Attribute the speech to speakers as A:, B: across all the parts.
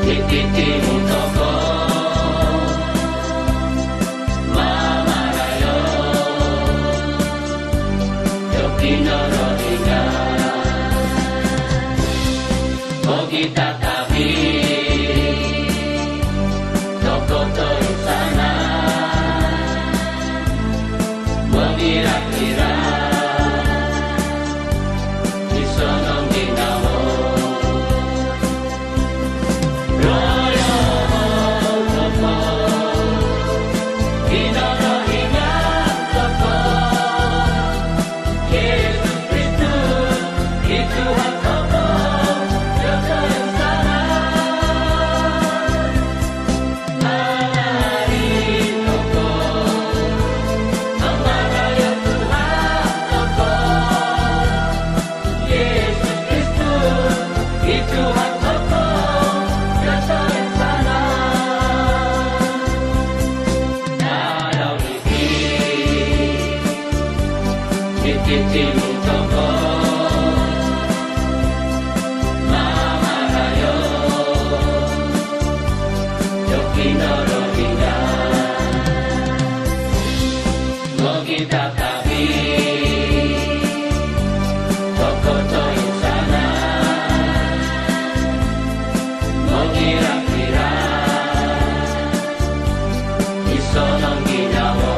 A: Titimu toko Mama Rayo Yoki Norodiga Ogita Tabi Toko Torusana Mengira-kira Disonong Ginawo Titimu toko Mama Rayo Yoki Norodiga Mogita Tabi Toko Toyusana Mogira-kira Isonong Ginawo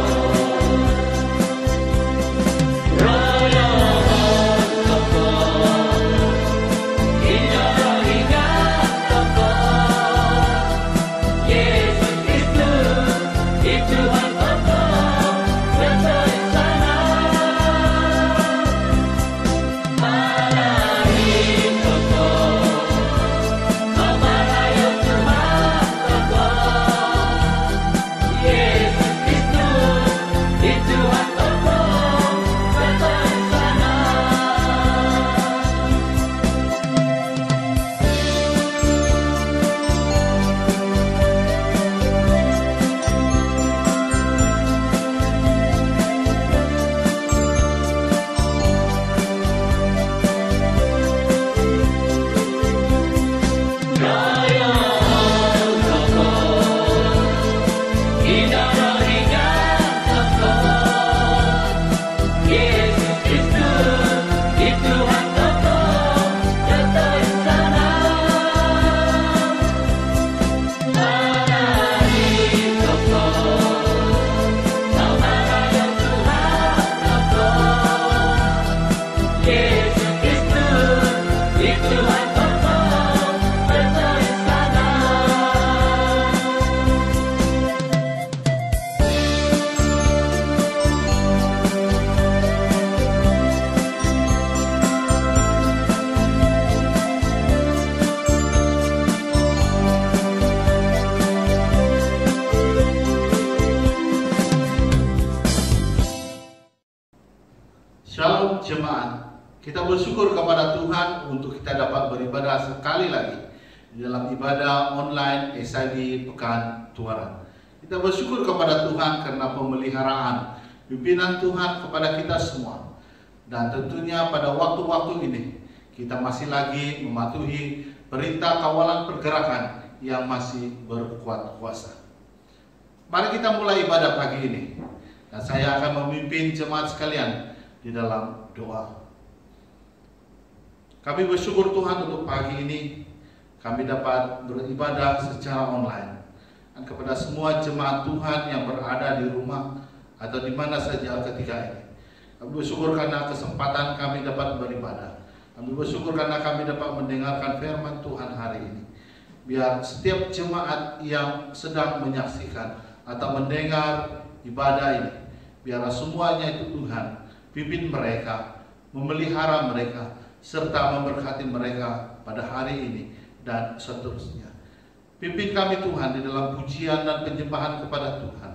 B: Shalom jemaat, kita bersyukur kepada Tuhan untuk kita dapat beribadah sekali lagi di dalam ibadah online SID Pekan Tuaran. Kita bersyukur kepada Tuhan karena pemeliharaan pimpinan Tuhan kepada kita semua. Dan tentunya pada waktu-waktu ini kita masih lagi mematuhi perintah kawalan pergerakan yang masih berkuat kuasa. Mari kita mulai ibadah pagi ini. Dan saya akan memimpin jemaat sekalian di dalam doa. Kami bersyukur Tuhan untuk pagi ini kami dapat beribadah secara online. Dan kepada semua jemaat Tuhan yang berada di rumah atau di mana saja ketika ini, kami bersyukur karena kesempatan kami dapat beribadah. Kami bersyukur karena kami dapat mendengarkan firman Tuhan hari ini. Biar setiap jemaat yang sedang menyaksikan atau mendengar ibadah ini, biar semuanya itu Tuhan pimpin mereka, memelihara mereka, serta memberkati mereka pada hari ini dan seterusnya. Pimpin kami Tuhan di dalam pujian dan penyembahan kepada Tuhan,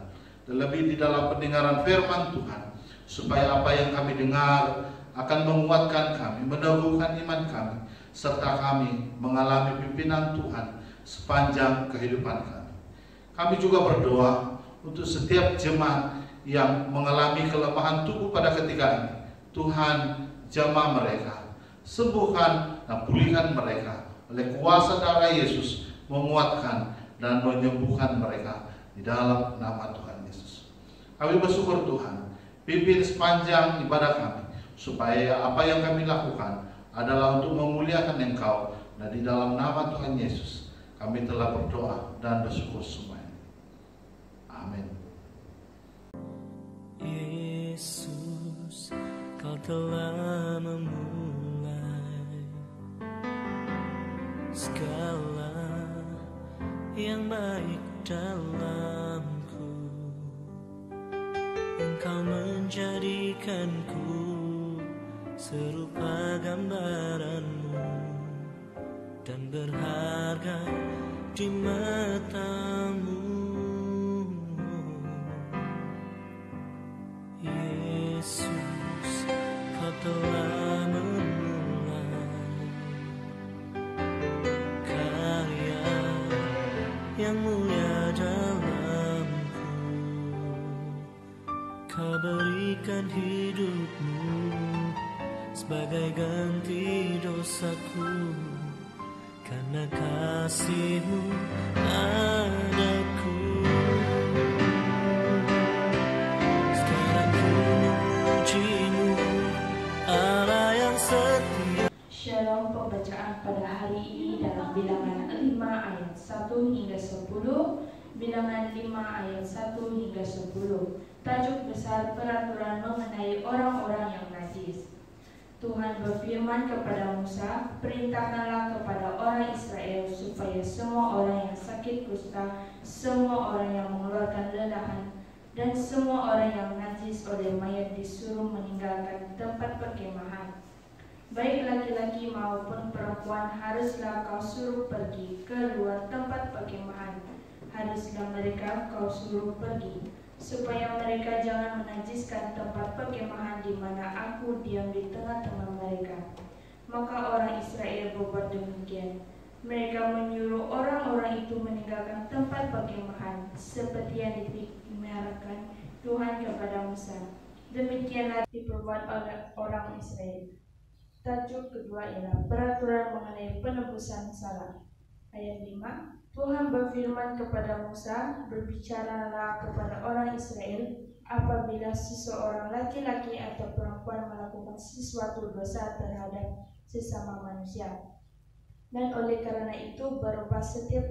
B: terlebih di dalam pendengaran firman Tuhan, supaya apa yang kami dengar akan menguatkan kami, meneguhkan iman kami, serta kami mengalami pimpinan Tuhan sepanjang kehidupan kami. Kami juga berdoa untuk setiap jemaat yang mengalami kelemahan tubuh pada ketika ini. Tuhan, jamah mereka, sembuhkan dan pulihkan mereka oleh kuasa darah Yesus, menguatkan, dan menyembuhkan mereka di dalam nama Tuhan Yesus. Kami bersyukur Tuhan, pimpin sepanjang ibadah kami, supaya apa yang kami lakukan adalah untuk memuliakan Engkau, dan di dalam nama Tuhan Yesus kami telah berdoa dan bersyukur semuanya. Amin.
C: Yesus, Kau telah memulai segala yang baik dalamku. Engkau menjadikanku serupa gambaran-Mu dan berharga di mata-Mu. Yesus, Kau telah memulai karya yang mulia dalamku. Kau berikan hidup-Mu sebagai ganti dosaku, karena kasih-Mu padaku. Sekarang ku memuji-Mu, Allah yang setia.
D: Shalom. Pembacaan pada hari ini dalam Bilangan 5 ayat 1 hingga 10, Bilangan 5 ayat 1 hingga 10. Tajuk besar peraturan mengenai orang-orang yang najis. Tuhan berfirman kepada Musa, perintahkanlah kepada orang Israel supaya semua orang yang sakit kusta, semua orang yang mengeluarkan lelahan, dan semua orang yang najis oleh mayat disuruh meninggalkan tempat perkemahan. Baik laki-laki maupun perempuan haruslah kau suruh pergi ke luar tempat perkemahan. Haruslah mereka kau suruh pergi, supaya mereka jangan menajiskan tempat perkemahan di mana aku diam di tengah-tengah mereka. Maka orang Israel berbuat demikian. Mereka menyuruh orang-orang itu meninggalkan tempat perkemahan, seperti yang diperintahkan Tuhan kepada Musa. Demikianlah diperbuat oleh orang Israel. Tajuk kedua ialah peraturan mengenai penebusan salah. Ayat 5. Tuhan berfirman kepada Musa, berbicaralah kepada orang Israel, apabila seseorang laki-laki atau perempuan melakukan sesuatu dosa terhadap sesama manusia, dan oleh karena itu berubah setiap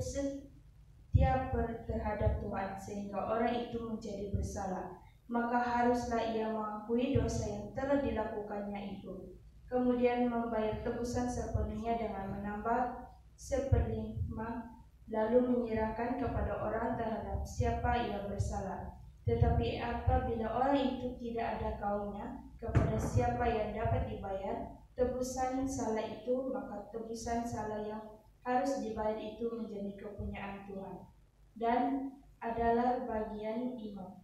D: terhadap Tuhan, sehingga orang itu menjadi bersalah, maka haruslah ia mengakui dosa yang telah dilakukannya itu, kemudian membayar tebusan sepenuhnya dengan menambah seperlima, lalu menyerahkan kepada orang terhadap siapa ia bersalah. Tetapi apabila orang itu tidak ada kaumnya kepada siapa yang dapat dibayar tebusan salah itu, maka tebusan salah yang harus dibayar itu menjadi kepunyaan Tuhan dan adalah bagian imam.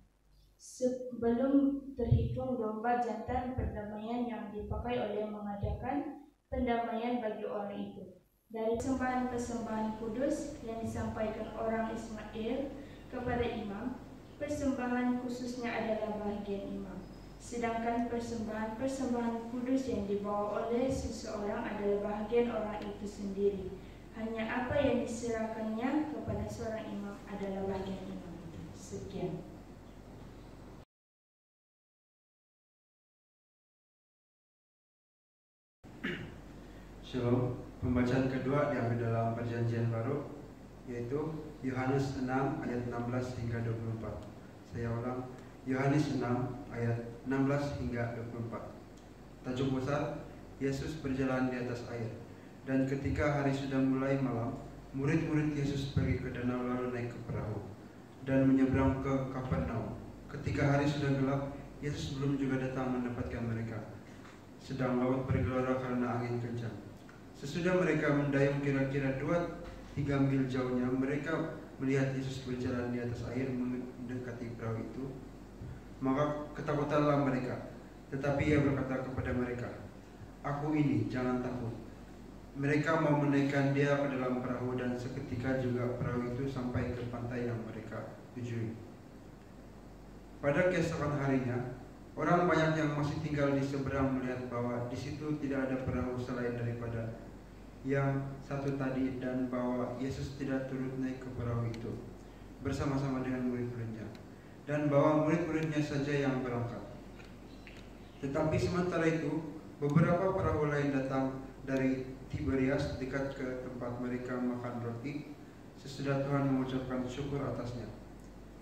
D: Sebelum terhitung domba jantan perdamaian yang dipakai oleh mengadakan pendamaian bagi orang itu. Dari persembahan kudus yang disampaikan orang Ismail kepada imam, persembahan khususnya adalah bagian imam. Sedangkan persembahan kudus yang dibawa oleh seseorang adalah bahagian orang itu sendiri. Hanya apa yang diserahkannya kepada seorang imam adalah bagian imam itu. Sekian.
E: Shalom. Pembacaan kedua diambil dalam Perjanjian Baru, yaitu Yohanes 6 ayat 16 hingga 24. Saya ulang, Yohanes 6 ayat 16 hingga 24. Tajuk besar, Yesus berjalan di atas air. Dan ketika hari sudah mulai malam, murid-murid Yesus pergi ke danau lalu naik ke perahu dan menyeberang ke Kapernaum. Ketika hari sudah gelap, Yesus belum juga datang mendapatkan mereka, sedang laut bergelora karena angin kencang. Sesudah mereka mendayung kira-kira 2-3 mil jauhnya, mereka melihat Yesus berjalan di atas air mendekati perahu itu. Maka ketakutanlah mereka. Tetapi ia berkata kepada mereka, "Aku ini, jangan takut." Mereka mau menaikkan dia ke dalam perahu, dan seketika juga perahu itu sampai ke pantai yang mereka tujui. Pada keesokan harinya, orang banyak yang masih tinggal di seberang melihat bahwa di situ tidak ada perahu selain daripada yang satu tadi, dan bahwa Yesus tidak turut naik ke perahu itu bersama-sama dengan murid-muridnya, dan bahwa murid-muridnya saja yang berangkat. Tetapi sementara itu beberapa perahu lain datang dari Tiberias dekat ke tempat mereka makan roti sesudah Tuhan mengucapkan syukur atasnya.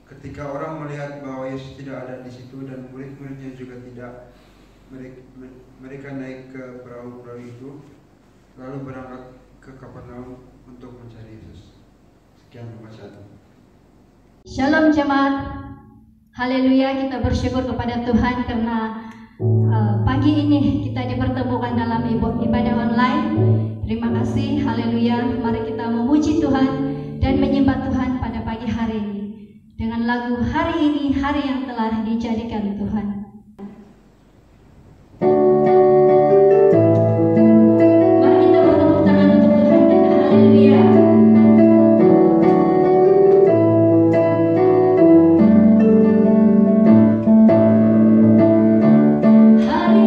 E: Ketika orang melihat bahwa Yesus tidak ada di situ dan murid-muridnya juga tidak, mereka naik ke perahu-perahu itu lalu berangkat ke Kapernaum untuk mencari Yesus. Sekian pembacaan.
F: Shalom jemaat. Haleluya, kita bersyukur kepada Tuhan karena pagi ini kita dipertemukan dalam ibadah online. Terima kasih, haleluya. Mari kita memuji Tuhan dan menyembah Tuhan pada pagi hari ini dengan lagu Hari Ini Hari Yang Telah Dijadikan Tuhan. Mari kita bertepuk tangan untuk Tuhan kita, haleluya.
G: Hari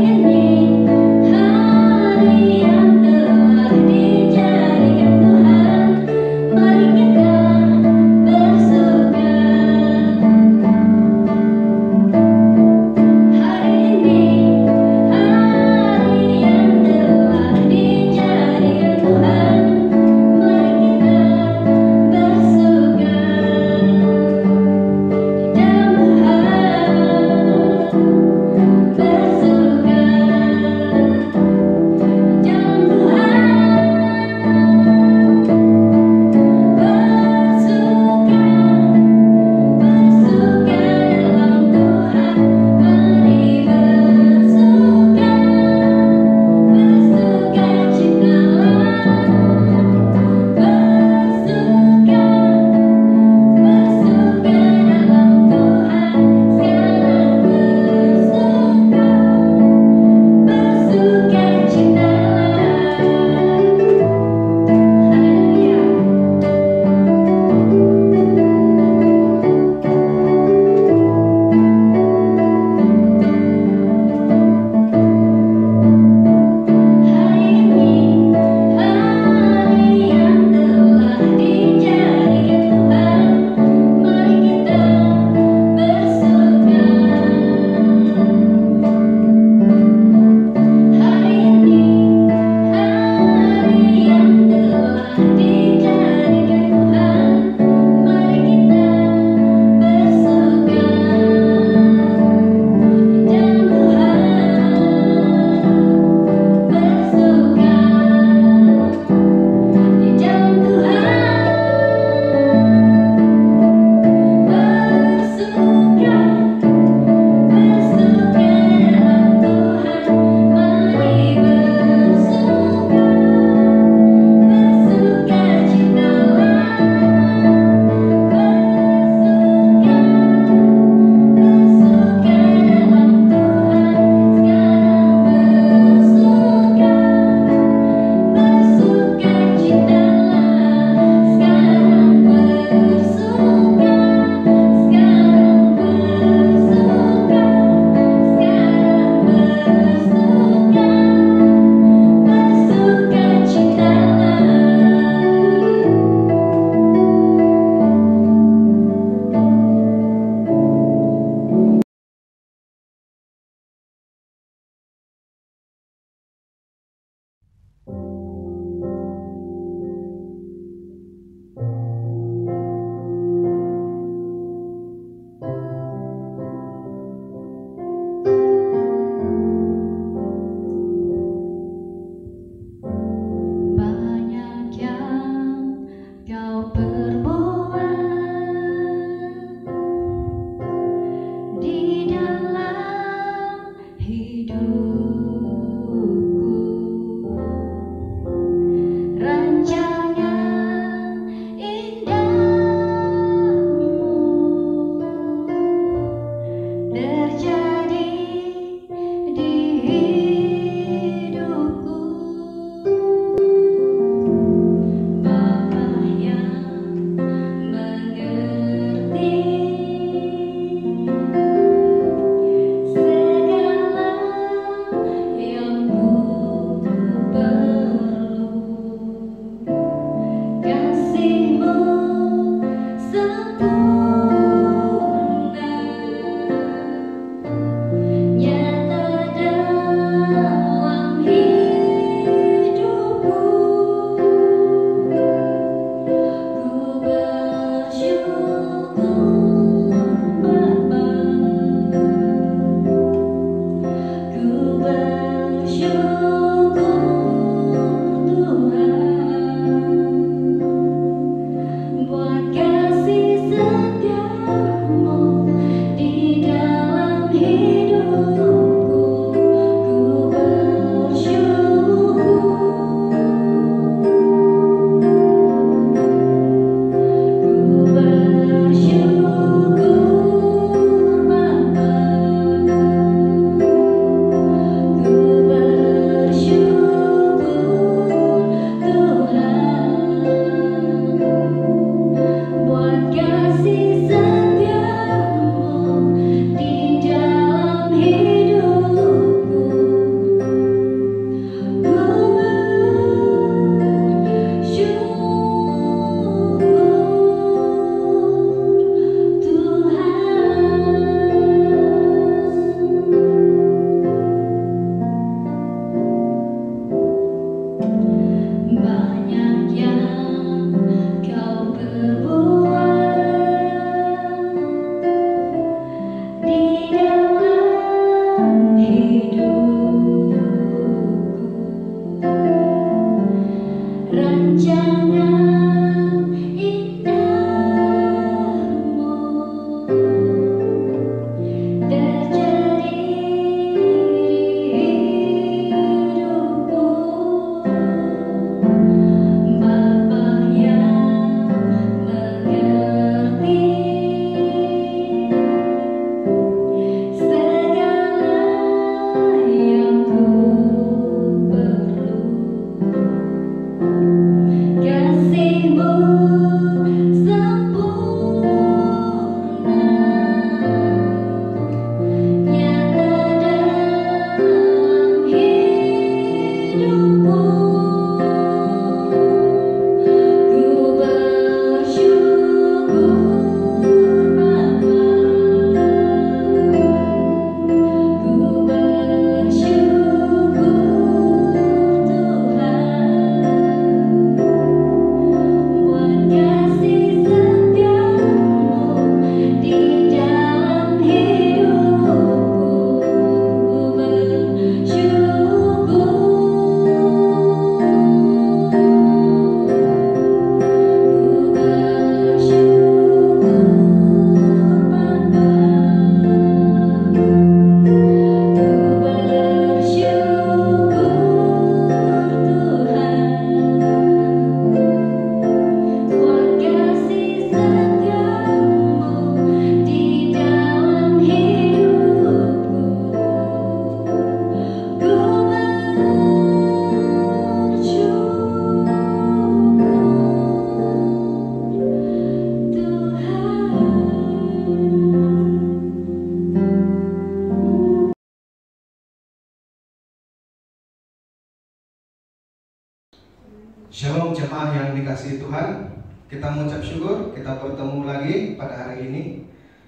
G: dikasihi Tuhan, kita mengucap syukur kita bertemu lagi pada hari ini.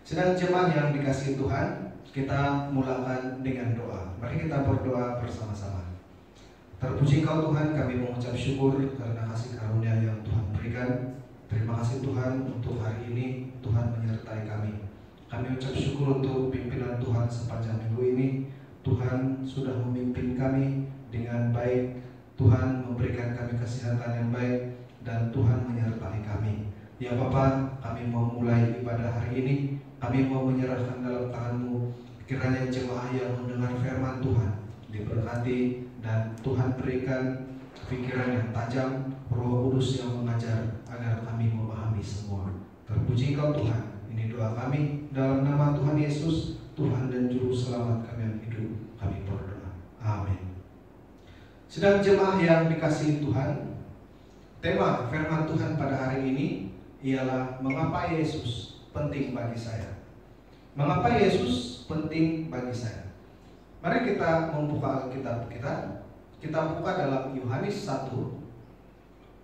G: Sedang jemaat yang dikasihi Tuhan, kita mulakan dengan doa. Mari kita berdoa bersama-sama. Terpuji Engkau Tuhan, kami mengucap syukur karena kasih karunia yang Tuhan berikan. Terima kasih Tuhan untuk hari ini, Tuhan menyertai kami. Kami ucap syukur untuk pimpinan Tuhan sepanjang minggu ini. Tuhan sudah memimpin kami dengan baik. Tuhan memberikan kami kesehatan yang baik dan Tuhan menyertai kami. Ya Bapa, kami mau mulai ibadah hari ini. Kami mau menyerahkan dalam tangan-Mu. Kiranya jemaah yang mendengar firman Tuhan diberkati dan Tuhan berikan pikiran yang tajam, Roh Kudus yang mengajar agar kami memahami semua. Terpuji Engkau Tuhan. Ini doa kami dalam nama Tuhan Yesus, Tuhan dan Juru Selamat kami yang hidup. Kami berdoa. Amin. Sedang jemaah yang dikasihi Tuhan, tema firman Tuhan pada hari ini ialah mengapa Yesus penting bagi saya. Mengapa Yesus penting bagi saya? Mari kita membuka Alkitab kita. Kita buka dalam Yohanes 1.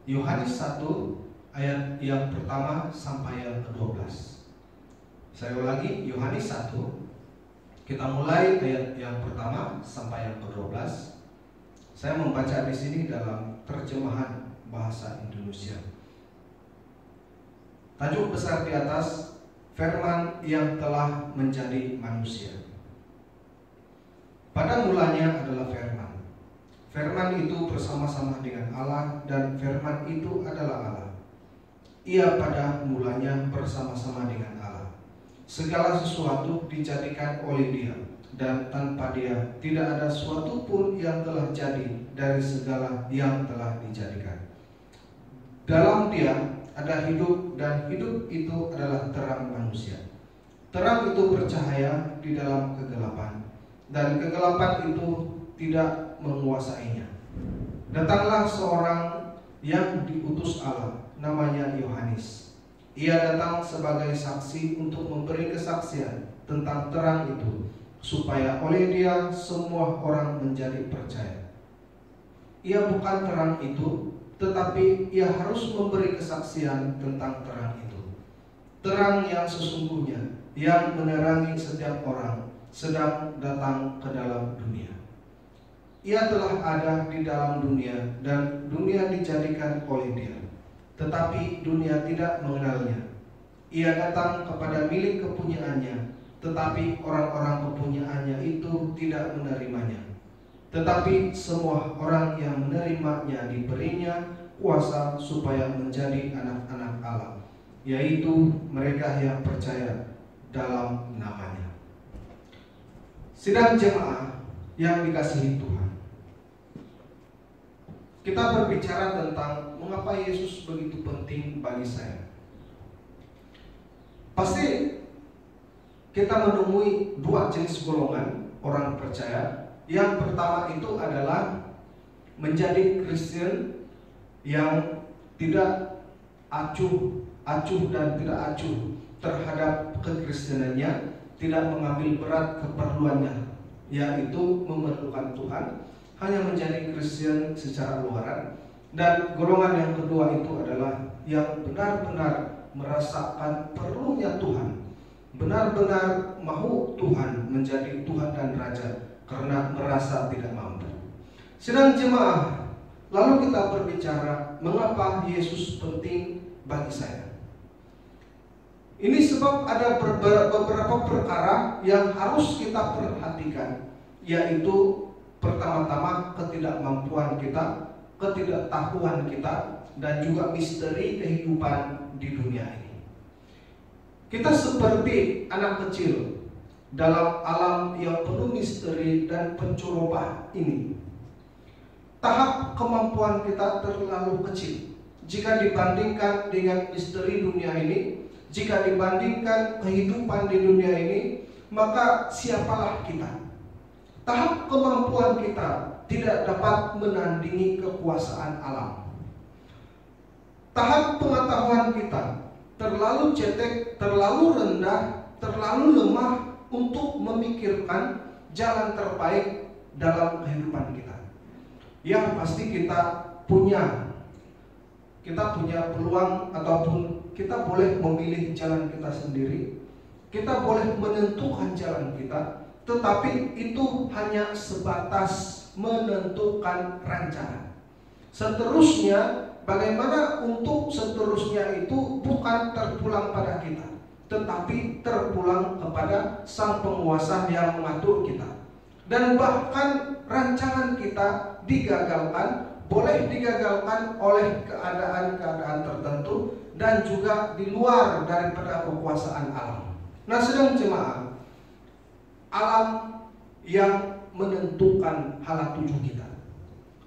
G: Yohanes 1 ayat yang pertama sampai yang ke-12. Saya ulangi, Yohanes 1. Kita mulai ayat yang pertama sampai yang ke-12. Saya membaca di sini dalam terjemahan bahasa Indonesia. Tajuk besar di atas, firman yang telah menjadi manusia. Pada mulanya adalah firman. Firman itu bersama-sama dengan Allah dan firman itu adalah Allah. Ia pada mulanya bersama-sama dengan Allah. Segala sesuatu dijadikan oleh Dia, dan tanpa Dia tidak ada suatu pun yang telah jadi dari segala yang telah dijadikan. Dalam Dia ada hidup, dan hidup itu adalah terang manusia. Terang itu bercahaya di dalam kegelapan, dan kegelapan itu tidak menguasainya. Datanglah seorang yang diutus Allah, namanya Yohanes. Ia datang sebagai saksi untuk memberi kesaksian tentang terang itu, supaya oleh Dia semua orang menjadi percaya. Ia bukan terang itu, tetapi Ia harus memberi kesaksian tentang terang itu. Terang yang sesungguhnya, yang menerangi setiap orang, sedang datang ke dalam dunia. Ia telah ada di dalam dunia, dan dunia dijadikan oleh Dia, tetapi dunia tidak mengenalnya. Ia datang kepada milik kepunyaannya, tetapi orang-orang kepunyaannya itu tidak menerimanya. Tetapi semua orang yang menerimanya diberinya kuasa supaya menjadi anak-anak Allah, yaitu mereka yang percaya dalam namanya. Sidang jemaah yang dikasihi Tuhan, kita berbicara tentang mengapa Yesus begitu penting bagi saya. Pasti kita menemui dua jenis golongan orang percaya. Yang pertama itu adalah menjadi Kristen yang tidak acuh dan tidak acuh terhadap kekristenannya, tidak mengambil berat keperluannya, yaitu memerlukan Tuhan, hanya menjadi Kristen secara luaran. Dan golongan yang kedua itu adalah yang benar-benar merasakan perlunya Tuhan, benar-benar mau Tuhan menjadi Tuhan dan Raja karena merasa tidak mampu. Sedang jemaah, lalu kita berbicara mengapa Yesus penting bagi saya. Ini sebab ada beberapa perkara yang harus kita perhatikan, yaitu pertama-tama ketidakmampuan kita, ketidaktahuan kita, dan juga misteri kehidupan di dunia ini. Kita seperti anak kecil dalam alam yang penuh misteri dan pencerobohan ini. Tahap kemampuan kita terlalu kecil jika dibandingkan dengan misteri dunia ini. Jika dibandingkan kehidupan di dunia ini, maka siapalah kita? Tahap kemampuan kita tidak dapat menandingi kekuasaan alam. Tahap pengetahuan kita terlalu cetek, terlalu rendah, terlalu lemah untuk memikirkan jalan terbaik dalam kehidupan kita. Yang pasti kita kita punya peluang ataupun kita boleh memilih jalan kita sendiri. Kita boleh menentukan jalan kita, tetapi itu hanya sebatas menentukan rancangan. Seterusnya, bagaimana untuk seterusnya itu bukan terpulang pada kita, tetapi terpulang kepada Sang Penguasa yang mengatur kita. Dan bahkan rancangan kita digagalkan, boleh digagalkan oleh keadaan-keadaan tertentu dan juga di luar daripada kekuasaan alam. Nah, sedang jemaah, alam yang menentukan hala tuju kita.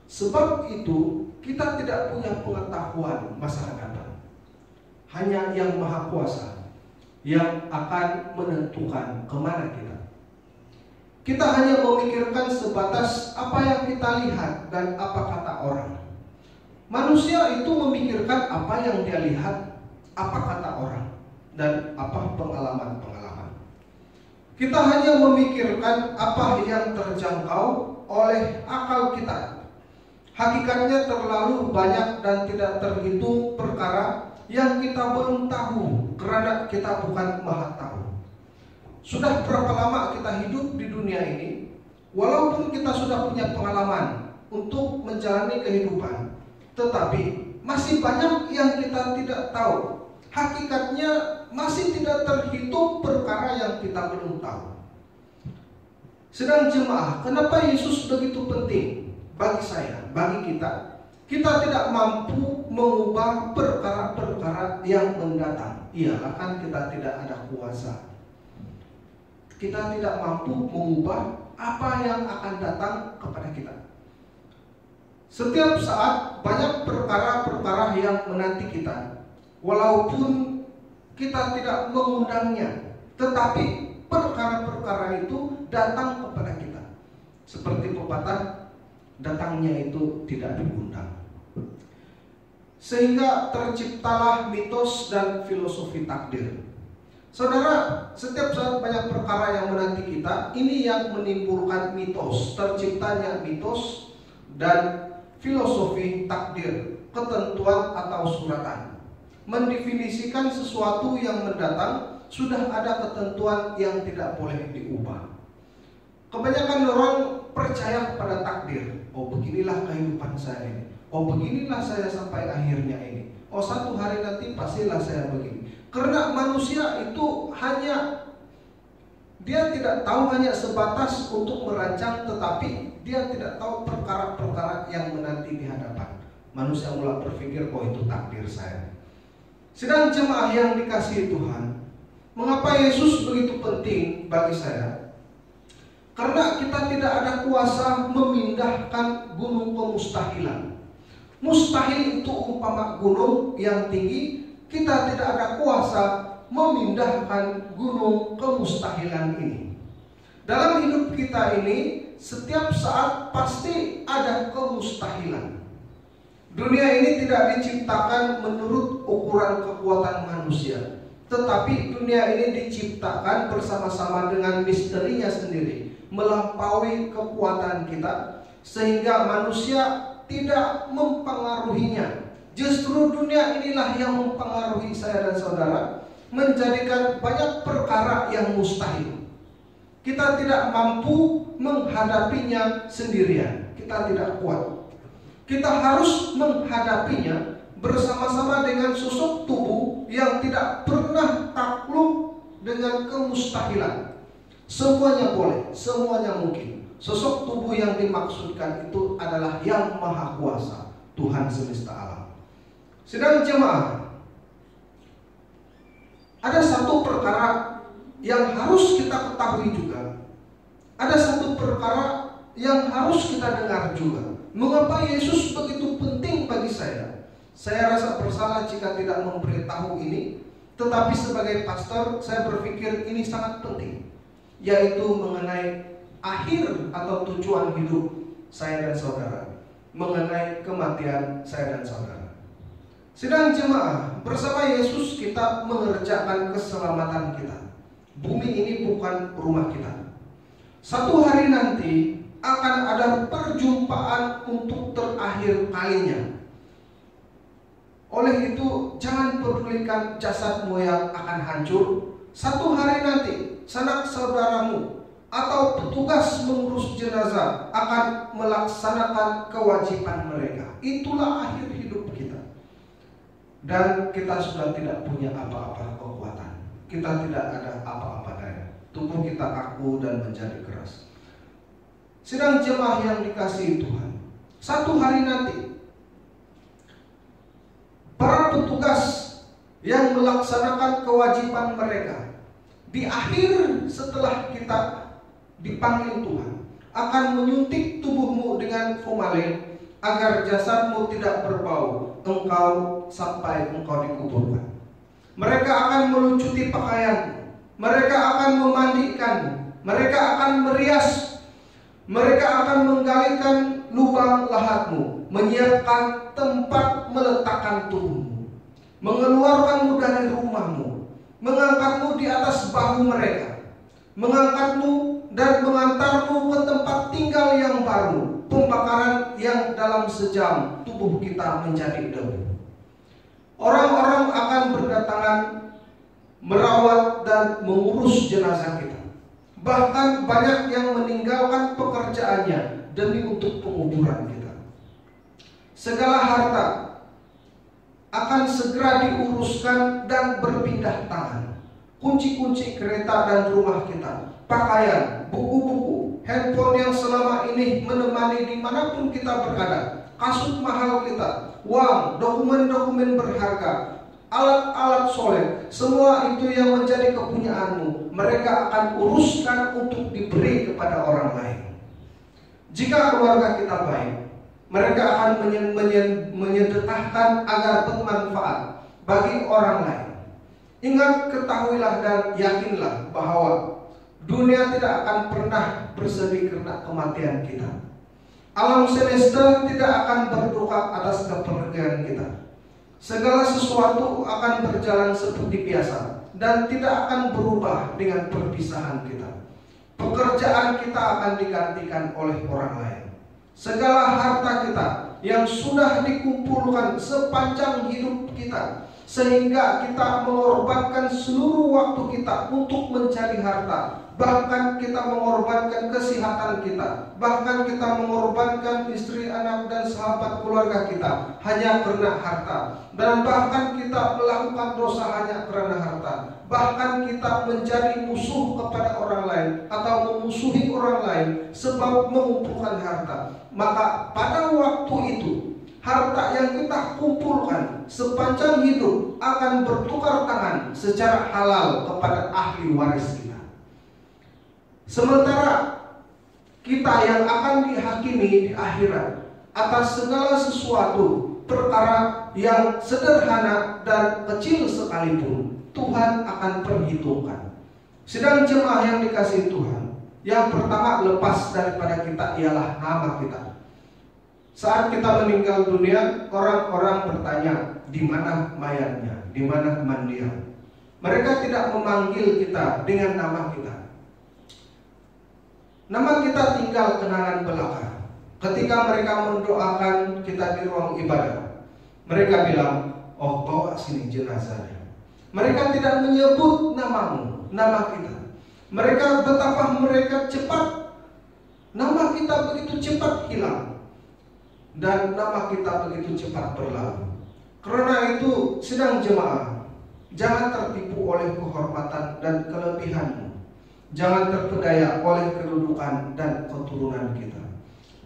G: Sebab itu kita tidak punya pengetahuan masa datang. Hanya Yang Maha Kuasa yang akan menentukan kemana kita. Kita hanya memikirkan sebatas apa yang kita lihat dan apa kata orang. Manusia itu memikirkan apa yang dia lihat, apa kata orang, dan apa pengalaman-pengalaman. Kita hanya memikirkan apa yang terjangkau oleh akal kita. Hakikatnya terlalu banyak dan tidak terhitung perkara yang kita belum tahu karena kita bukan Maha Tahu. Sudah berapa lama kita hidup di dunia ini, walaupun kita sudah punya pengalaman untuk menjalani kehidupan, tetapi masih banyak yang kita tidak tahu. Hakikatnya masih tidak terhitung perkara yang kita belum tahu. Sedang jemaah, kenapa Yesus begitu penting bagi saya, bagi kita? Kita tidak mampu mengubah perkara-perkara yang mendatang. Iyalah kan kita tidak ada kuasa. Kita tidak mampu mengubah apa yang akan datang kepada kita. Setiap saat banyak perkara-perkara yang menanti kita, walaupun kita tidak mengundangnya, tetapi perkara-perkara itu datang kepada kita. Seperti pepatah, datangnya itu tidak diundang. Sehingga terciptalah mitos dan filosofi takdir. Saudara, setiap saat banyak perkara yang menanti kita. Ini yang menimbulkan mitos, terciptanya mitos dan filosofi takdir, ketentuan atau suratan. Mendefinisikan sesuatu yang mendatang, sudah ada ketentuan yang tidak boleh diubah. Kebanyakan orang percaya kepada takdir. Oh, beginilah kehidupan saya ini. Oh, beginilah saya sampai akhirnya ini. Oh, satu hari nanti pastilah saya begini. Karena manusia itu dia tidak tahu hanya sebatas untuk merancang, tetapi dia tidak tahu perkara-perkara yang menanti di hadapan. Manusia mulai berpikir, oh itu takdir saya. Sedang jemaah yang dikasihi Tuhan, mengapa Yesus begitu penting bagi saya? Karena kita tidak ada kuasa memindahkan gunung kemustahilan. Mustahil itu umpama gunung yang tinggi. Kita tidak ada kuasa memindahkan gunung kemustahilan ini. Dalam hidup kita ini, setiap saat pasti ada kemustahilan. Dunia ini tidak diciptakan menurut ukuran kekuatan manusia, tetapi dunia ini diciptakan bersama-sama dengan misterinya sendiri, melampaui kekuatan kita, sehingga manusia tidak mempengaruhinya. Justru dunia inilah yang mempengaruhi saya dan saudara, menjadikan banyak perkara yang mustahil. Kita tidak mampu menghadapinya sendirian. Kita tidak kuat. Kita harus menghadapinya bersama-sama dengan sosok tubuh yang tidak pernah takluk dengan kemustahilan. Semuanya boleh, semuanya mungkin. Sosok tubuh yang dimaksudkan itu adalah Yang Maha Kuasa, Tuhan semesta alam. Sedang jemaah, ada satu perkara yang harus kita ketahui juga. Ada satu perkara yang harus kita dengar juga. Mengapa Yesus begitu penting bagi saya? Saya rasa bersalah jika tidak memberitahu ini. Tetapi sebagai pastor, saya berpikir ini sangat penting, yaitu mengenai akhir atau tujuan hidup saya dan saudara, mengenai kematian saya dan saudara. Sedang jemaah, bersama Yesus kita mengerjakan keselamatan kita. Bumi ini bukan rumah kita. Satu hari nanti akan ada perjumpaan untuk terakhir kalinya. Oleh itu, jangan pedulikan jasadmu yang akan hancur. Satu hari nanti, sanak saudaramu atau petugas mengurus jenazah akan melaksanakan kewajiban mereka. Itulah akhir hidup kita. Dan kita sudah tidak punya apa-apa kekuatan. Kita tidak ada apa-apa daya. Tubuh kita kaku dan menjadi keras. Sedang jemaah yang dikasihi Tuhan, satu hari nanti para petugas yang melaksanakan kewajiban mereka di akhir setelah kita dipanggil Tuhan akan menyuntik tubuhmu dengan formalin agar jasadmu tidak berbau engkau sampai engkau dikuburkan. Mereka akan melucuti pakaianmu, mereka akan memandikanmu, mereka akan merias, mereka akan menggalikan lubang lahatmu, menyiapkan tempat meletakkan tubuhmu, mengeluarkanmu dari rumahmu, mengangkatmu di atas bahu mereka, mengangkatmu dan mengantarmu ke tempat tinggal yang baru, pembakaran yang dalam sejam tubuh kita menjadi debu. Orang-orang akan berdatangan merawat dan mengurus jenazah kita. Bahkan banyak yang meninggalkan pekerjaannya demi untuk penguburan kita. Segala harta akan segera diuruskan dan berpindah tangan. Kunci-kunci kereta dan rumah kita, pakaian, buku-buku, handphone yang selama ini menemani dimanapun kita berada, kasut mahal kita, uang, dokumen-dokumen berharga, alat-alat soleh, semua itu yang menjadi kepunyaanmu, mereka akan uruskan untuk diberi kepada orang lain. Jika keluarga kita baik, mereka akan menyedekahkan agar bermanfaat bagi orang lain. Ingat, ketahuilah dan yakinlah bahwa dunia tidak akan pernah bersedih karena kematian kita. Alam semesta tidak akan berduka atas kepergian kita. Segala sesuatu akan berjalan seperti biasa dan tidak akan berubah dengan perpisahan kita. Pekerjaan kita akan digantikan oleh orang lain. Segala harta kita yang sudah dikumpulkan sepanjang hidup kita, sehingga kita mengorbankan seluruh waktu kita untuk mencari harta, bahkan kita mengorbankan kesehatan kita, bahkan kita mengorbankan istri, anak, dan sahabat keluarga kita hanya karena harta, dan bahkan kita melakukan dosa hanya karena harta, bahkan kita menjadi musuh kepada orang lain atau memusuhi orang lain sebab mengumpulkan harta. Maka pada waktu itu harta yang kita kumpulkan sepanjang hidup akan bertukar tangan secara halal kepada ahli waris kita. Sementara kita yang akan dihakimi di akhirat atas segala sesuatu perkara yang sederhana dan kecil sekalipun Tuhan akan perhitungkan. Sedang jemaah yang dikasihi Tuhan, yang pertama lepas daripada kita ialah nama kita. Saat kita meninggal dunia, orang-orang bertanya, di mana mayatnya, di mana mandinya. Mereka tidak memanggil kita dengan nama kita. Nama kita tinggal kenangan belaka. Ketika mereka mendoakan kita di ruang ibadah, mereka bilang, oh bawa sini jenazahnya. Mereka tidak menyebut namamu, nama kita. Mereka betapa mereka cepat, nama kita begitu cepat hilang. Dan nama kita begitu cepat berlalu. Karena itu, sedang jemaah, jangan tertipu oleh kehormatan dan kelebihanmu. Jangan terpedaya oleh kedudukan dan keturunan kita.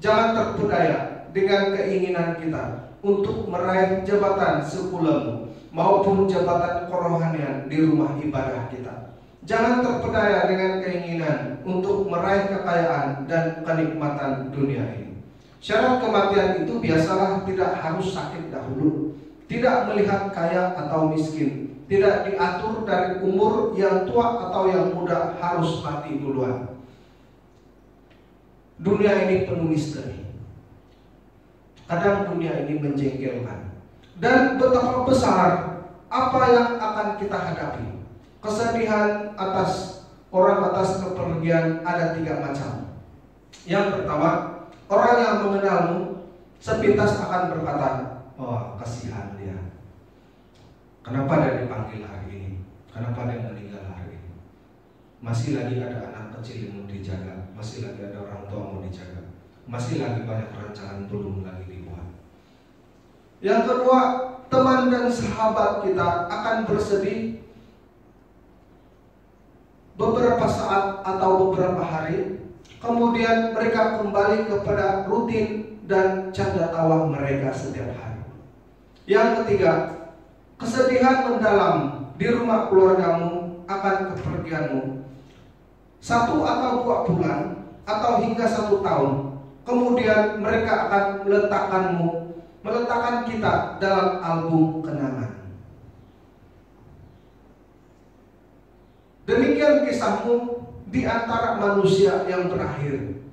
G: Jangan terpedaya dengan keinginan kita untuk meraih jabatan sekulamu maupun jabatan kerohanian di rumah ibadah kita. Jangan terpedaya dengan keinginan untuk meraih kekayaan dan kenikmatan dunia ini. Syarat kematian itu biasalah tidak harus sakit dahulu, tidak melihat kaya atau miskin, tidak diatur dari umur yang tua atau yang muda harus mati duluan. Dunia ini penuh misteri. Kadang dunia ini menjengkelkan. Dan betapa besar apa yang akan kita hadapi. Kesedihan atas kepergian ada 3 macam. Yang pertama, orang yang mengenalmu sepintas akan berkata, oh kasihan dia, Kenapa dia dipanggil hari ini? Kenapa dia meninggal hari ini? Masih lagi ada anak kecil yang mau dijaga, masih lagi ada orang tua mau dijaga, masih lagi banyak rancangan belum lagi dibuat. Yang kedua, teman dan sahabat kita akan bersedih beberapa saat atau beberapa hari, kemudian mereka kembali kepada rutin dan canda tawa mereka setiap hari. Yang ketiga, kesedihan mendalam di rumah keluargamu akan kepergianmu 1 atau 2 bulan atau hingga 1 tahun. Kemudian mereka akan meletakkan kita dalam album kenangan. Demikian kisahmu di antara manusia yang berakhir.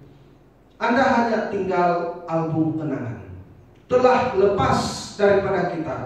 G: Anda hanya tinggal album kenangan. Telah lepas daripada kita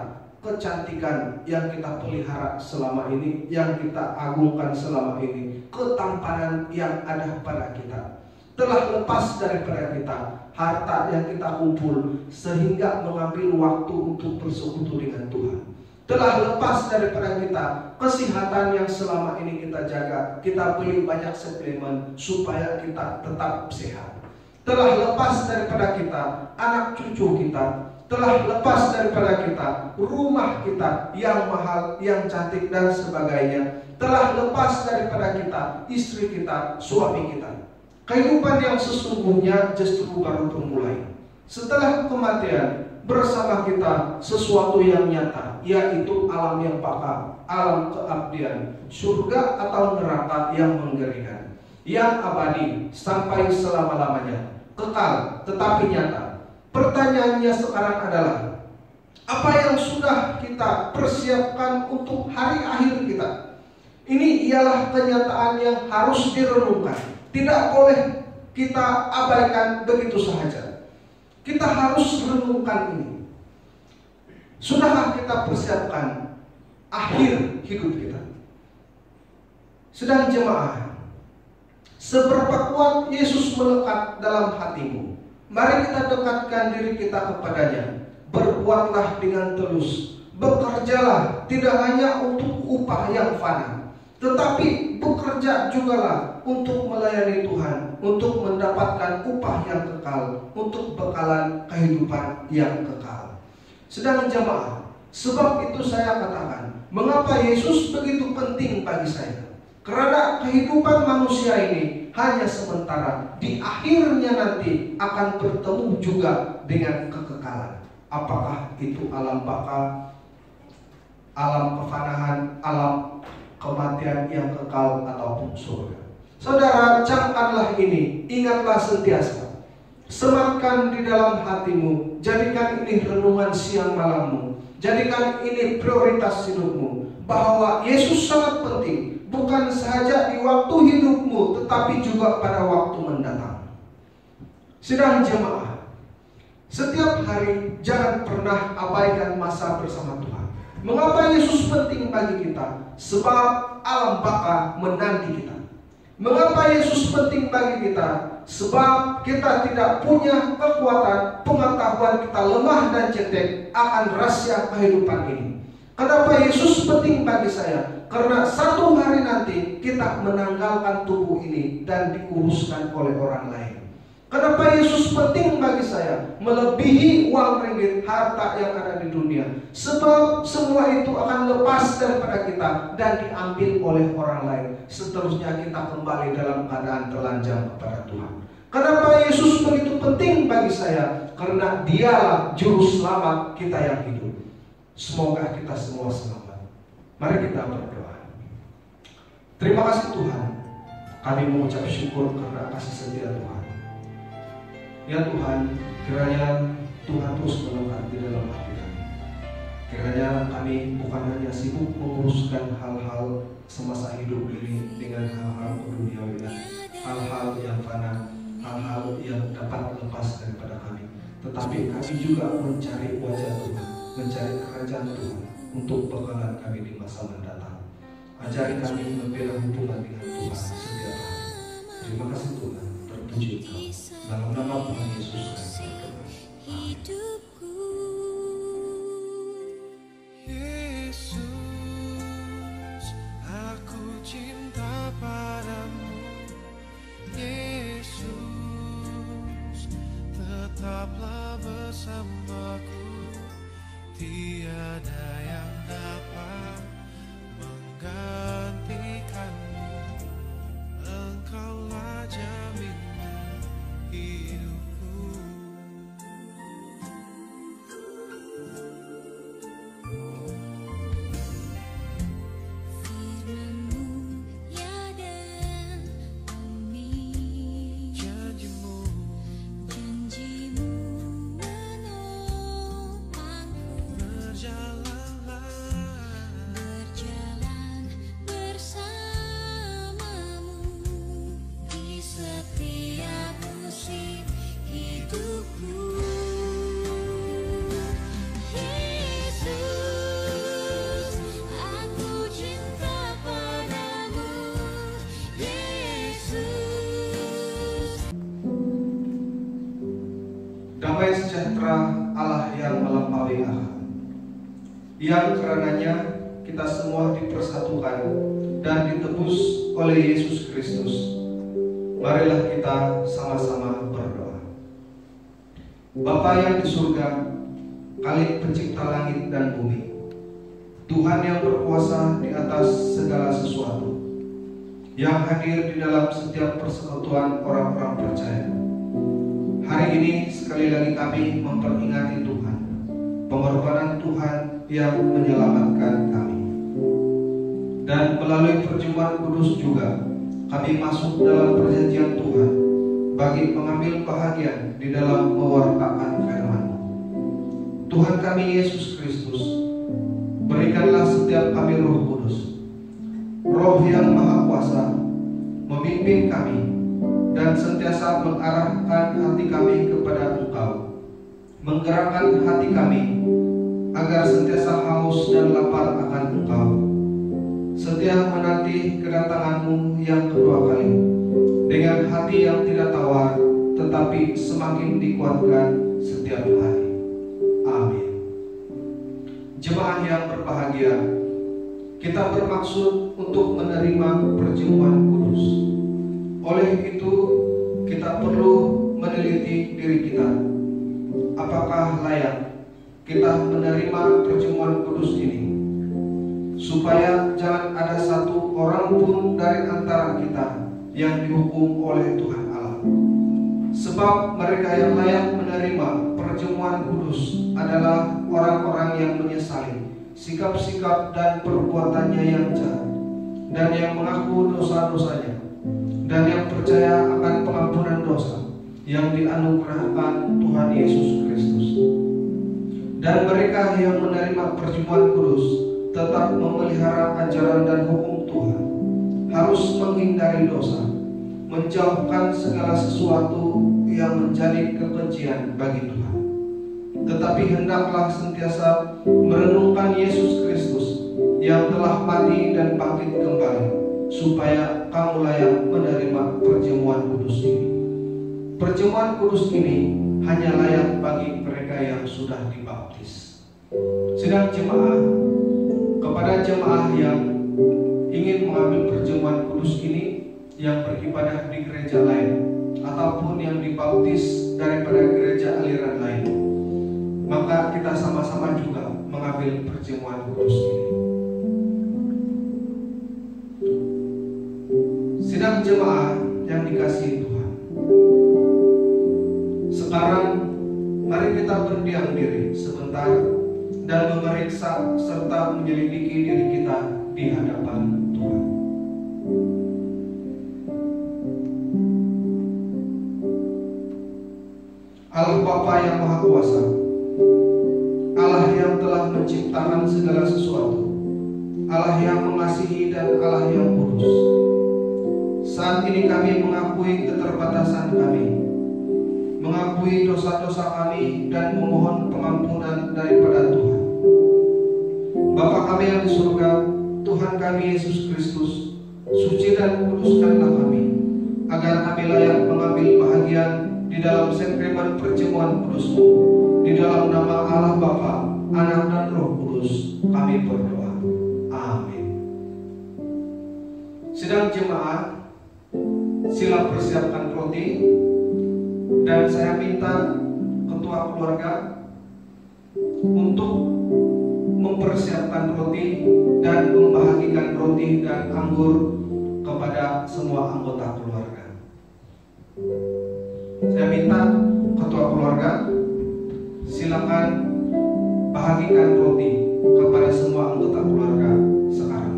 G: kecantikan yang kita pelihara selama ini, yang kita agungkan selama ini, ketampanan yang ada pada kita. Telah lepas daripada kita harta yang kita kumpul sehingga mengambil waktu untuk bersekutu dengan Tuhan. Telah lepas daripada kita kesehatan yang selama ini kita jaga. Kita beli banyak suplemen supaya kita tetap sehat. Telah lepas daripada kita anak cucu kita. Telah lepas daripada kita rumah kita yang mahal, yang cantik dan sebagainya. Telah lepas daripada kita istri kita, suami kita. Kehidupan yang sesungguhnya justru baru bermulai. Setelah kematian, bersama kita sesuatu yang nyata, yaitu alam yang baka, alam keabdian, surga atau neraka yang mengerikan, yang abadi sampai selama-lamanya, kekal tetapi nyata. Pertanyaannya sekarang adalah, apa yang sudah kita persiapkan untuk hari akhir kita? Ini ialah kenyataan yang harus direnungkan. Tidak boleh kita abaikan begitu saja. Kita harus renungkan ini. Sudahkah kita persiapkan akhir hidup kita? Sedang jemaah, seberapa kuat Yesus melekat dalam hatimu? Mari kita dekatkan diri kita kepadanya. Berbuatlah dengan tulus. Bekerjalah tidak hanya untuk upah yang fana, tetapi bekerja jugalah untuk melayani Tuhan, untuk mendapatkan upah yang kekal, untuk bekalan kehidupan yang kekal. Sedang jemaah, sebab itu saya katakan, mengapa Yesus begitu penting bagi saya? Karena kehidupan manusia ini hanya sementara. Di akhirnya nanti akan bertemu juga dengan kekekalan. Apakah itu alam baka, alam kefanahan, alam kematian yang kekal ataupun surga. Saudara, camkanlah ini, ingatlah sentiasa. Sematkan di dalam hatimu, jadikan ini renungan siang malammu, jadikan ini prioritas hidupmu, bahwa Yesus sangat penting, bukan saja di waktu hidupmu, tetapi juga pada waktu mendatang. Sedang jemaah, setiap hari jangan pernah abaikan masa bersama Tuhan. Mengapa Yesus penting bagi kita? Sebab alam baka menanti kita. Mengapa Yesus penting bagi kita? Sebab kita tidak punya kekuatan, pengetahuan kita lemah dan cetek akan rahasia kehidupan ini. Kenapa Yesus penting bagi saya? Karena satu hari nanti kita menanggalkan tubuh ini dan diuruskan oleh orang lain. Kenapa Yesus penting bagi saya? Melebihi uang ringgit, harta yang ada di dunia. Sebab semua itu akan lepas daripada kita dan diambil oleh orang lain. Seterusnya kita kembali dalam keadaan telanjang kepada Tuhan. Kenapa Yesus begitu penting bagi saya? Karena Dialah juru selamat kita yang hidup. Semoga kita semua selamat. Mari kita berdoa. Terima kasih Tuhan, kami mengucap syukur karena kasih setia Tuhan. Ya Tuhan, kiranya Tuhan terus melekat di dalam hati kami. Kiranya kami bukan hanya sibuk menguruskan hal-hal semasa hidup ini dengan hal-hal duniawian, hal-hal yang fana, hal-hal yang dapat lepas daripada kami, tetapi kami juga mencari wajah Tuhan, mencari kerajaan Tuhan untuk bekalan kami di masa mendatang. Ajari kami membela hubungan dengan Tuhan setiap hari. Terima kasih Tuhan, terpuji Engkau. Dalam nama Tuhan Yesus kami berdoa. Amin. melalui akal, yang karenanya kita semua dipersatukan dan ditebus oleh Yesus Kristus. Marilah kita sama-sama berdoa. Bapa yang di surga, Khalik pencipta langit dan bumi, Tuhan yang berkuasa di atas segala sesuatu, yang hadir di dalam setiap persekutuan orang-orang percaya. Hari ini sekali lagi kami memperingati Tuhan, pengorbanan Tuhan yang menyelamatkan kami. Dan melalui perjumpaan kudus juga kami masuk dalam perjanjian Tuhan bagi mengambil bahagian di dalam mewartakan firman-Mu. Tuhan kami Yesus Kristus, berikanlah setiap kami Roh Kudus, Roh yang Maha Kuasa, memimpin kami dan sentiasa mengarahkan hati kami kepada Engkau, menggerakkan hati kami agar sentiasa haus dan lapar akan Engkau, setia menanti kedatangan-Mu yang kedua kali, dengan hati yang tidak tawar tetapi semakin dikuatkan setiap hari. Amin. Jemaah yang berbahagia, kita bermaksud untuk menerima perjamuan kudus. Oleh itu, kita perlu meneliti diri kita. Apakah layak kita menerima perjamuan kudus ini? Supaya jangan ada satu orang pun dari antara kita yang dihukum oleh Tuhan Allah. Sebab mereka yang layak menerima perjamuan kudus adalah orang-orang yang menyesali sikap-sikap dan perbuatannya yang jahat, dan yang mengaku dosa-dosanya, dan yang percaya akan pengampunan dosa yang dianugerahkan Tuhan Yesus Kristus. Dan mereka yang menerima perjamuan kudus tetap memelihara ajaran dan hukum Tuhan, harus menghindari dosa, menjauhkan segala sesuatu yang menjadi kebencian bagi Tuhan. Tetapi hendaklah sentiasa merenungkan Yesus Kristus yang telah mati dan bangkit kembali, supaya kamu layak menerima perjamuan kudus ini. Perjamuan kudus ini hanya layak bagi mereka yang sudah dibaptis. Sedang jemaah, kepada jemaah yang ingin mengambil perjamuan kudus ini, yang beribadah di gereja lain ataupun yang dibaptis daripada gereja aliran lain, maka kita sama-sama juga mengambil perjamuan kudus ini. Sidang jemaah yang dikasihi Tuhan, sekarang mari kita berdiam diri sebentar dan memeriksa serta menyelidiki diri kita di hadapan Tuhan. Allah Bapa yang Maha Kuasa, Allah yang telah menciptakan segala sesuatu, Allah yang mengasihi dan Allah yang kudus. Saat ini kami mengakui keterbatasan kami, mengakui dosa-dosa kami, dan memohon pengampunan daripada Tuhan. Bapa kami yang di surga, Tuhan kami Yesus Kristus, suci dan kuduskanlah kami, agar kami layak mengambil bahagian di dalam sakramen perjamuan kudus-Mu. Di dalam nama Allah Bapa, Anak dan Roh Kudus kami berdoa. Amin. Sedang jemaah, sila persiapkan roti, dan saya minta ketua keluarga untuk mempersiapkan roti dan membagikan roti dan anggur kepada semua anggota keluarga. Saya minta ketua keluarga silakan bagikan roti kepada semua anggota keluarga sekarang.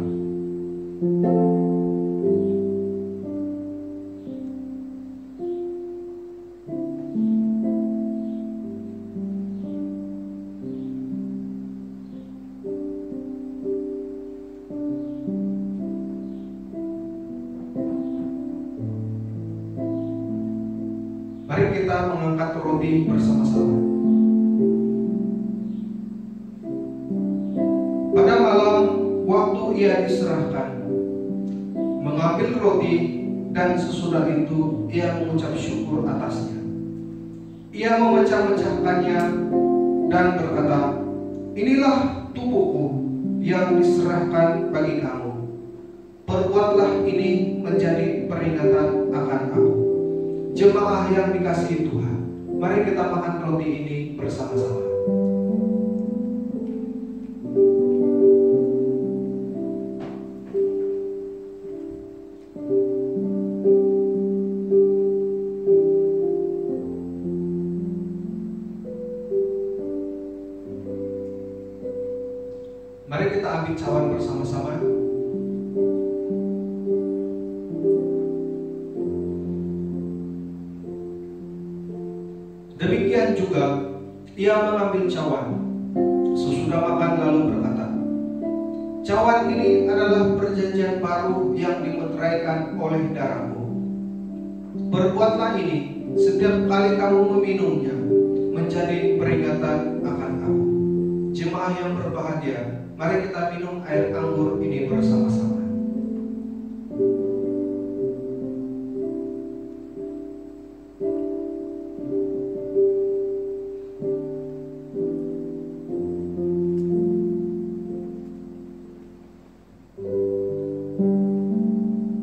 G: Mari kita mengangkat roti bersama-sama. Pada malam waktu ia diserahkan, mengambil roti, dan sesudah itu ia mengucap syukur atasnya. Ia memecah-mecahkannya dan berkata, inilah tubuhku yang diserahkan bagi kamu. Perbuatlah ini menjadi peringatan akan aku. Jemaah yang dikasihi Tuhan, mari kita makan roti ini bersama-sama. Mari kita ambil cawan bersama-sama. Demikian juga ia mengambil cawan sesudah makan lalu berkata, cawan ini adalah perjanjian baru yang dimeteraikan oleh darahku. Perbuatlah ini setiap kali kamu meminumnya menjadi peringatan akan aku. Jemaah yang berbahagia, mari kita minum air anggur ini bersama-sama.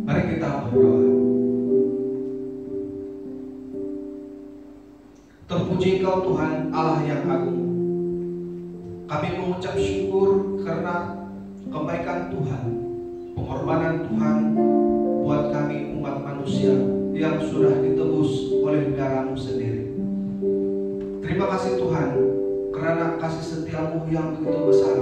G: Mari kita berdoa. Terpuji Engkau Tuhan Allah yang agung. Kami mengucap syukur karena kebaikan Tuhan, pengorbanan Tuhan buat kami umat manusia yang sudah ditebus oleh darah-Mu sendiri. Terima kasih Tuhan karena kasih setiamu yang begitu besar.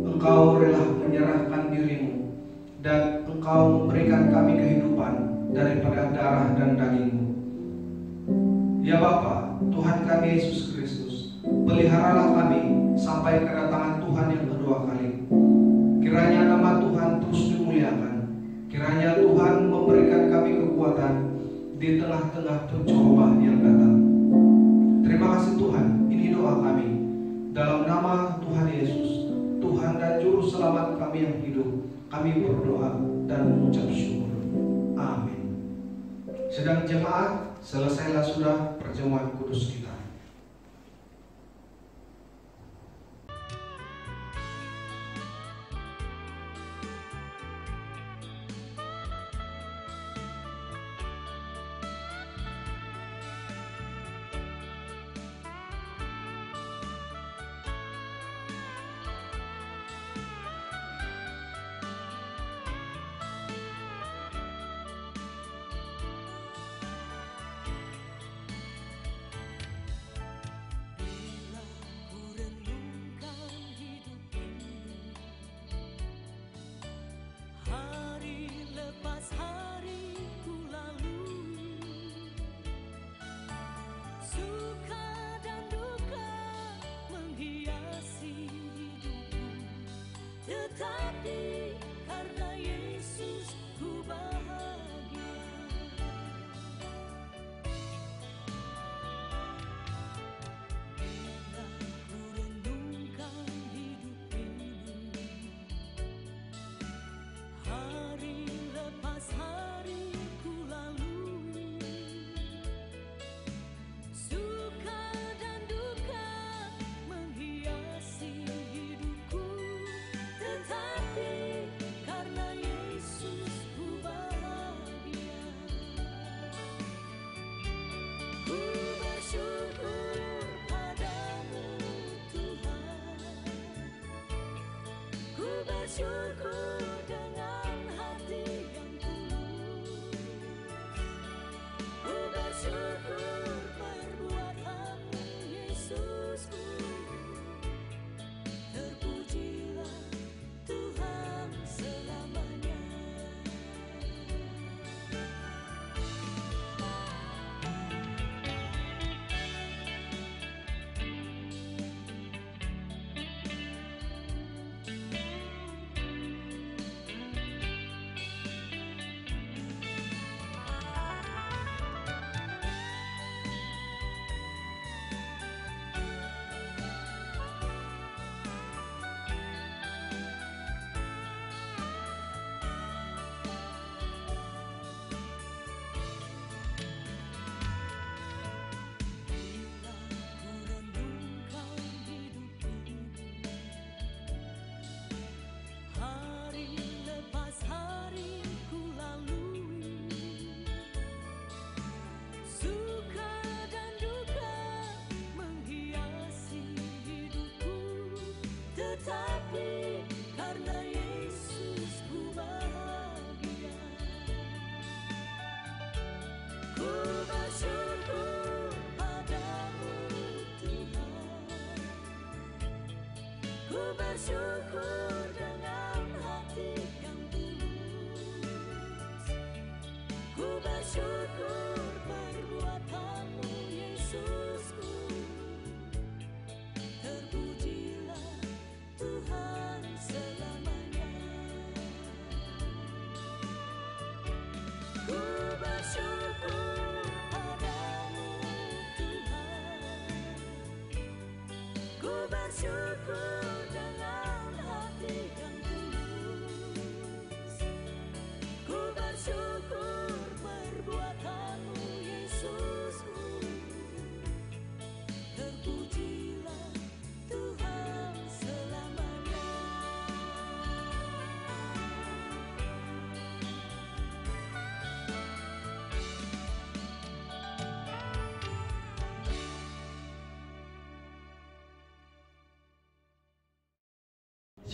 G: Engkau rela menyerahkan dirimu dan Engkau memberikan kami kehidupan daripada darah dan daging-Mu. Ya Bapa, Tuhan kami Yesus Kristus, peliharalah kami sampai kedatangan Tuhan yang kedua kali. Kiranya nama Tuhan terus dimuliakan. Kiranya Tuhan memberikan kami kekuatan di tengah-tengah pencoba yang datang. Terima kasih Tuhan, ini doa kami. Dalam nama Tuhan Yesus, Tuhan dan Juru Selamat kami yang hidup, kami berdoa dan mengucap syukur. Amin. Sedang jemaat, selesailah sudah perjamuan kudus kita.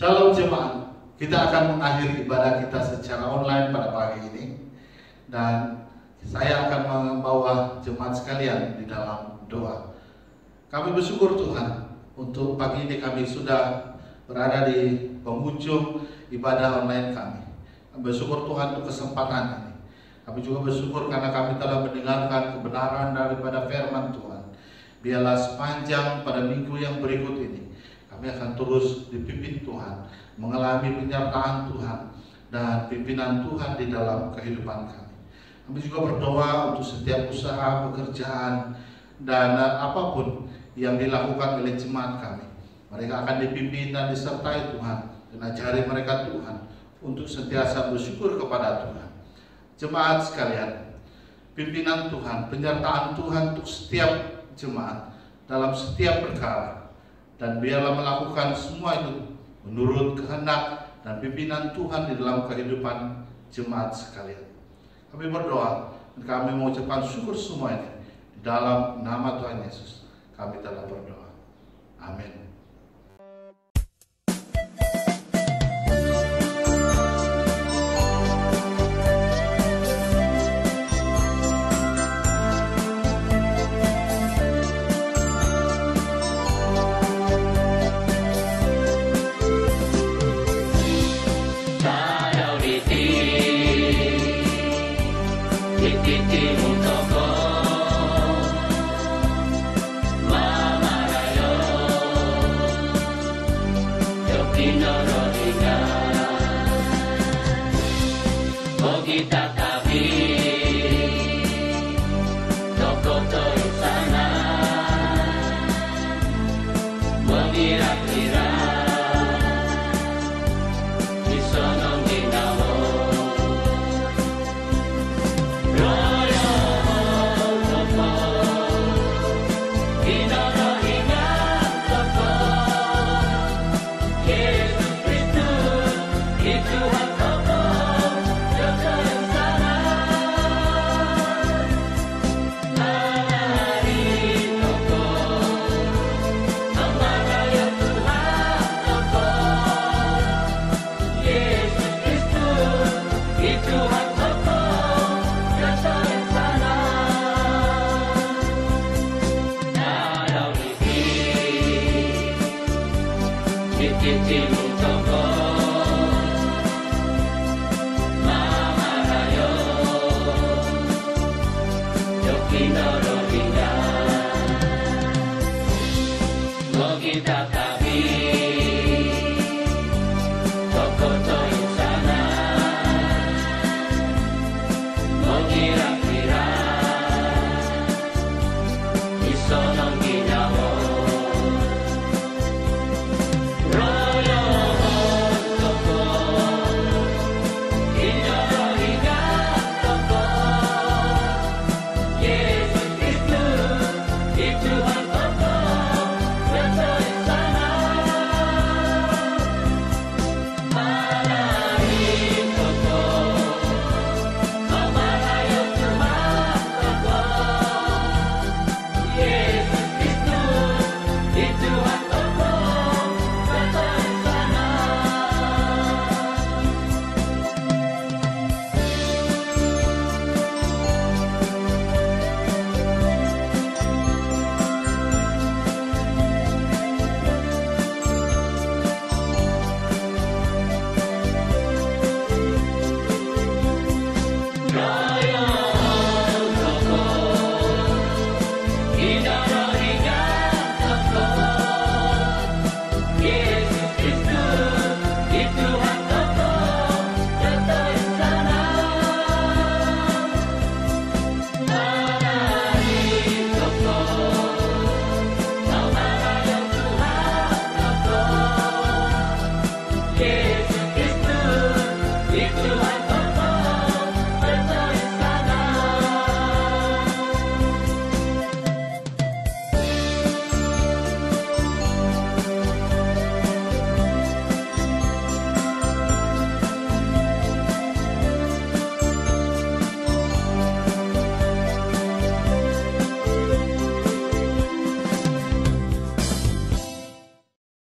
B: Shalom jemaat, kita akan mengakhiri ibadah kita secara online pada pagi ini. Dan saya akan membawa jemaat sekalian di dalam doa. Kami bersyukur Tuhan untuk pagi ini kami sudah berada di penghujung ibadah online kami. Kami bersyukur Tuhan untuk kesempatan ini. Kami juga bersyukur karena kami telah mendengarkan kebenaran daripada firman Tuhan. Biarlah sepanjang pada minggu yang berikut ini kami akan terus dipimpin Tuhan, mengalami penyertaan Tuhan dan pimpinan Tuhan di dalam kehidupan kami. Kami juga berdoa untuk setiap usaha, pekerjaan, dan apapun yang dilakukan oleh jemaat kami. Mereka akan dipimpin dan disertai Tuhan, dan ajari mereka Tuhan untuk sentiasa bersyukur kepada Tuhan. Jemaat sekalian, pimpinan Tuhan, penyertaan Tuhan untuk setiap jemaat dalam setiap perkara, dan biarlah melakukan semua itu menurut kehendak dan pimpinan Tuhan di dalam kehidupan jemaat sekalian. Kami berdoa dan kami mengucapkan syukur semua ini di dalam nama Tuhan Yesus. Kami telah berdoa. Amin.
A: Kita kami